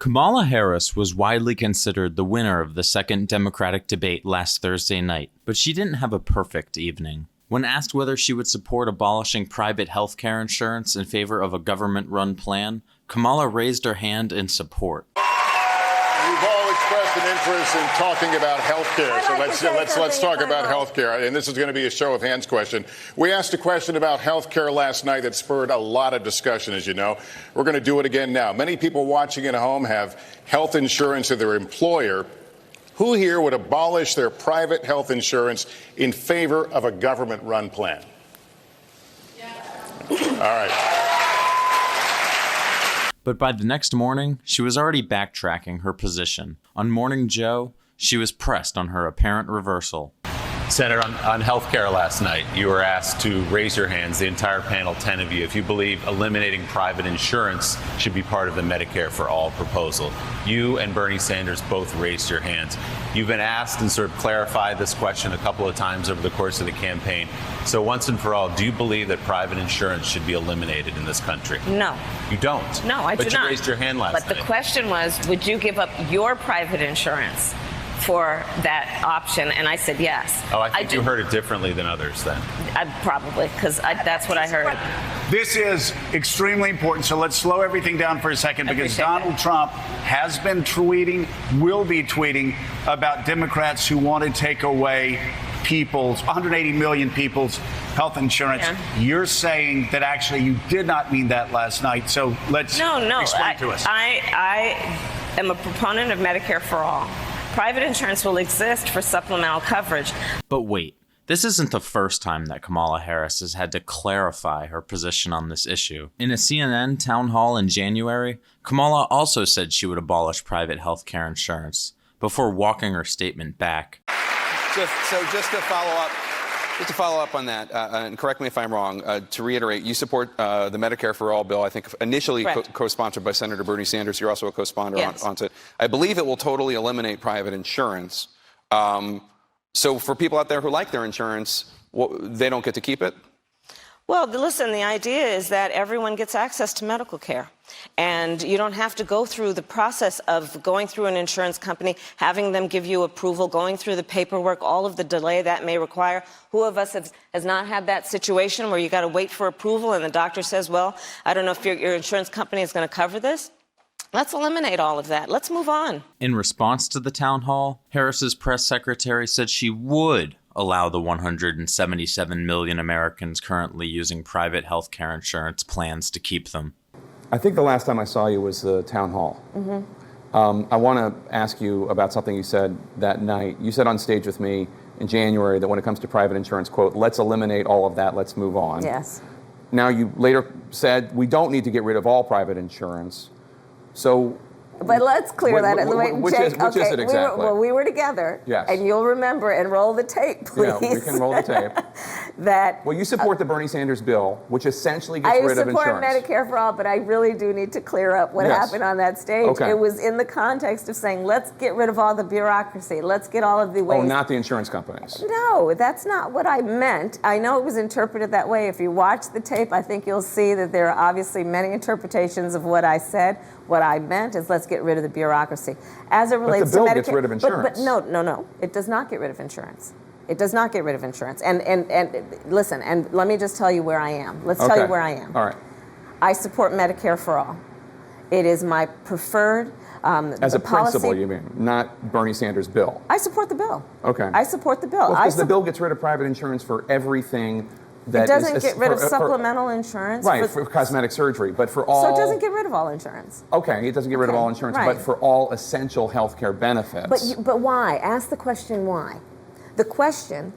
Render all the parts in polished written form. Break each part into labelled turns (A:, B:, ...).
A: Kamala Harris was widely considered the winner of the second Democratic debate last Thursday night, but she didn't have a perfect evening. When asked whether she would support abolishing private health care insurance in favor of a government-run plan, Kamala raised her hand in support.
B: You've all expressed an interest in talking about health care, so let's talk about health care. And this is going to be a show of hands question. We asked a question about health care last night that spurred a lot of discussion, as you know. We're going to do it again now. Many people watching at home have health insurance of their employer. Who here would abolish their private health insurance in favor of a government-run plan? Yeah. All right.
A: But by the next morning, she was already backtracking her position. On Morning Joe, she was pressed on her apparent reversal.
C: Senator, on health care last night, you were asked to raise your hands, the entire panel, 10 of you, if you believe eliminating private insurance should be part of the Medicare for All proposal. You and Bernie Sanders both raised your hands. You've been asked and sort of clarified this question a couple of times over the course of the campaign. So once and for all, do you believe that private insurance should be eliminated in this country?
D: No.
C: You don't?
D: No, I do not.
C: But you raised your hand last night.
D: But the question was, would you give up your private insurance for that option? And I said yes.
C: Oh, I think you heard it differently than others then.
D: Probably, because that's what I heard.
E: This is extremely important, so let's slow everything down for a second, because Donald Trump has been tweeting, will be tweeting about Democrats who want to take away 180 million people's health insurance. Yeah. You're saying that actually you did not mean that last night, so let's explain to us.
D: I am a proponent of Medicare for all. Private insurance will exist for supplemental coverage.
A: But wait, this isn't the first time that Kamala Harris has had to clarify her position on this issue. In a CNN town hall in January, Kamala also said she would abolish private health care insurance, before walking her statement back.
F: Just to follow up on that, and correct me if I'm wrong, to reiterate, you support the Medicare for All bill, I think initially co-sponsored by Senator Bernie Sanders. You're also a co-sponsor on it. I believe it will totally eliminate private insurance. So for people out there who like their insurance, they don't get to keep it?
D: Well, listen, the idea is that everyone gets access to medical care. And you don't have to go through the process of going through an insurance company, having them give you approval, going through the paperwork, all of the delay that may require. Who of us has not had that situation where you got to wait for approval and the doctor says, well, I don't know if your insurance company is going to cover this? Let's eliminate all of that. Let's move on.
A: In response to the town hall, Harris's press secretary said she would allow the 177 million Americans currently using private health care insurance plans to keep them.
G: I think the last time I saw you was the town hall.
D: Mm-hmm.
G: I want to ask you about something you said that night. You said on stage with me in January that when it comes to private insurance, quote, let's eliminate all of that, let's move on.
D: Yes.
G: Now you later said we don't need to get rid of all private insurance. So
D: but let's clear that.
G: Which is it exactly?
D: We were together.
G: Yes.
D: And you'll remember, and roll the tape, please.
G: Yeah, we can roll the tape. Well, you support the Bernie Sanders bill, which essentially gets rid of insurance.
D: I support Medicare for all, but I really do need to clear up what happened on that stage.
G: Okay.
D: It was in the context of saying, let's get rid of all the bureaucracy. Let's get all of the ways.
G: Oh, not the insurance companies.
D: No, that's not what I meant. I know it was interpreted that way. If you watch the tape, I think you'll see that there are obviously many interpretations of what I said. What I meant is let's get rid of the bureaucracy. As it relates to Medicare.
G: But the bill gets rid of insurance.
D: But no. It does not get rid of insurance. It does not get rid of insurance. And listen, and let me just tell you where I am. Let's tell you where I am.
G: All right.
D: I support Medicare for all. It is my preferred
G: As a principle, you mean, not Bernie Sanders' bill?
D: I support the bill.
G: Okay.
D: I support the bill.
G: Well, because the bill gets rid of private insurance for everything.
D: It doesn't get rid of supplemental insurance.
G: Right, for cosmetic surgery, but for all...
D: So it doesn't get rid of all insurance.
G: Okay, it doesn't get rid of all insurance, but for all essential health care benefits.
D: But why? Ask the question why. The question,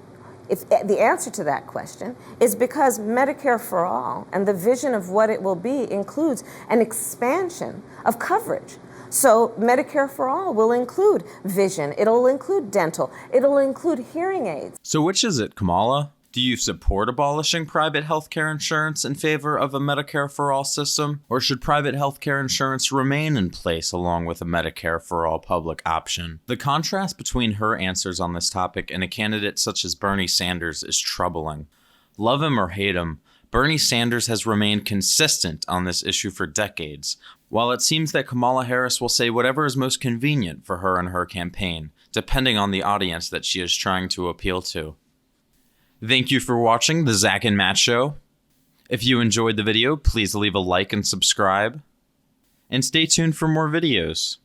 D: the answer to that question is because Medicare for all and the vision of what it will be includes an expansion of coverage. So Medicare for all will include vision, it'll include dental, it'll include hearing aids.
A: So which is it, Kamala? Do you support abolishing private health care insurance in favor of a Medicare for all system? Or should private health care insurance remain in place along with a Medicare for all public option? The contrast between her answers on this topic and a candidate such as Bernie Sanders is troubling. Love him or hate him, Bernie Sanders has remained consistent on this issue for decades, while it seems that Kamala Harris will say whatever is most convenient for her and her campaign, depending on the audience that she is trying to appeal to. Thank you for watching the Zach and Matt Show. If you enjoyed the video, please leave a like and subscribe. And stay tuned for more videos.